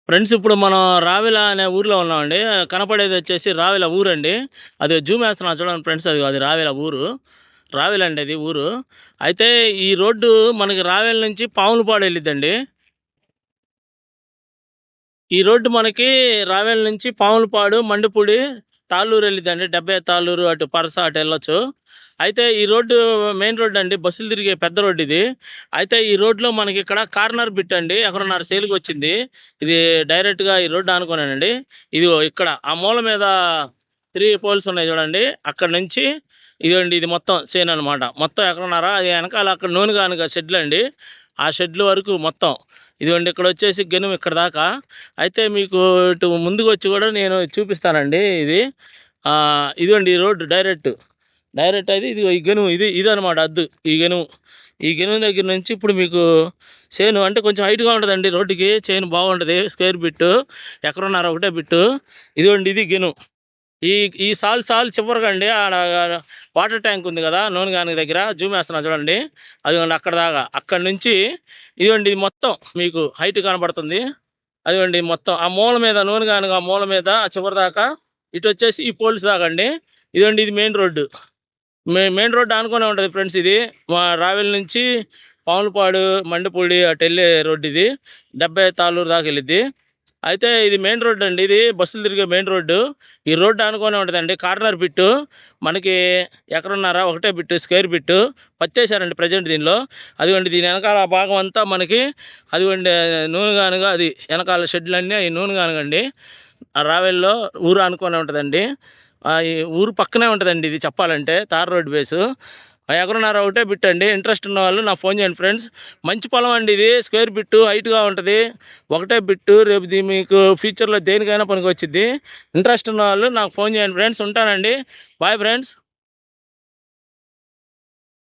Friends ఇప్పుడు మనం రావిల అనే ఊర్లో ఉన్నామండి. కనపడేది వచ్చేసి రావిల ఊరండి. అది జూమ్ వేస్తున్నాను చూడండి ఫ్రెండ్స్, అది రావిల ఊరు. రావిల అండి అది ఊరు. అయితే ఈ రోడ్డు మనకి రావిల నుంచి పాములపాడు వెళ్ళిద్దండి. ఈ రోడ్డు మనకి రావిల నుంచి పాములపాడు, మండిపూడి, తాళ్ళూరు వెళ్ళిద్దండి. 70 తాళ్ళూరు అటు పరస అటు వెళ్ళొచ్చు. అయితే ఈ రోడ్డు మెయిన్ రోడ్ అండి, బస్సులు తిరిగే పెద్ద రోడ్డు ఇది. అయితే ఈ రోడ్లో మనకి ఇక్కడ కార్నర్ బిట్ అండి, ఎక్కడున్నారు సేల్కి వచ్చింది. ఇది డైరెక్ట్గా ఈ రోడ్డు అనుకున్నానండి. ఇది ఇక్కడ ఆ మూల మీద 3 పోల్స్ ఉన్నాయి చూడండి, అక్కడ నుంచి ఇదండి, ఇది మొత్తం సేన్ అనమాట. మొత్తం ఎక్కడున్నారా అది వెనకాల అక్కడ నూనె కానుక షెడ్లు అండి, ఆ షెడ్లు వరకు మొత్తం ఇదిగోండి. ఇక్కడ వచ్చేసి గెనుం ఇక్కడ దాకా. అయితే మీకు ఇటు ముందుకు వచ్చి కూడా నేను చూపిస్తానండి. ఇది ఇదిగోండి ఈ రోడ్డు డైరెక్ట్ అయితే ఇది ఈ గెనుము, ఇది అనమాట అద్దు. ఈ గెనుము దగ్గర నుంచి ఇప్పుడు మీకు చేను అంటే కొంచెం హైట్గా ఉంటుందండి, రోడ్డుకి చేను బాగుంటుంది. స్క్వేర్ బిట్టు ఎక్కడున్నారు ఒకటే బిట్టు. ఇదిగోండి ఇది గెనుము. ఈ ఈ సాల్ చివరిగా అండి, ఆడ వాటర్ ట్యాంక్ ఉంది కదా నూనె గాని దగ్గర, జూమ్ వేస్తున్నా చూడండి. అదిగోండి అక్కడ దాకా, అక్కడి నుంచి ఇదిగోండి ఇది మొత్తం మీకు హైట్ కనబడుతుంది. అదిగోండి మొత్తం ఆ మూల మీద నూనె గాని, ఆ మూల మీద చివరి దాకా ఇటు వచ్చేసి ఈ పోల్స్ దాకా అండి. ఇదిగోండి ఇది మెయిన్ రోడ్డు. మెయిన్ రోడ్డు అనుకునే ఉంటుంది ఫ్రెండ్స్. ఇది మా రావెల నుంచి పాములపాడు, మండిపూడి అటు వెళ్ళే రోడ్డు ఇది. 70 తాళ్ళూరు దాకా వెళ్ళిద్ది. అయితే ఇది మెయిన్ రోడ్డు అండి, ఇది బస్సులు తిరిగే మెయిన్ రోడ్డు. ఈ రోడ్డు అనుకునే ఉంటుందండి, కార్నర్ బిట్టు మనకి ఎక్కడున్నారా ఒకటే బిట్టు, స్క్వేర్ బిట్టు పత్తేసారండి ప్రజెంట్ దీనిలో. అదిగోండి దీని వెనకాల భాగం అంతా మనకి అదిగోండి నూనె గానుగా, అది వెనకాల షెడ్లన్నీ ఈ నూనె గానుగండి. ఆ రావెల్లో ఊరు అనుకునే ఉంటుందండి. ఈ ఊరు పక్కనే ఉంటుందండి ఇది చెప్పాలంటే, తార్ రోడ్ బేసు. ఎకరన్నర ఒకటే బిట్ అండి. ఇంట్రెస్ట్ ఉన్న వాళ్ళు నాకు ఫోన్ చేయండి ఫ్రెండ్స్. మంచి పొలం అండి ఇది, స్క్వేర్ బిట్టు హైట్గా ఉంటుంది, ఒకటే బిట్టు. రేపు ఇది మీకు ఫ్యూచర్లో దేనికైనా పనికి వచ్చింది. ఇంట్రెస్ట్ ఉన్న వాళ్ళు నాకు ఫోన్ చేయండి ఫ్రెండ్స్. ఉంటానండి, బాయ్ ఫ్రెండ్స్.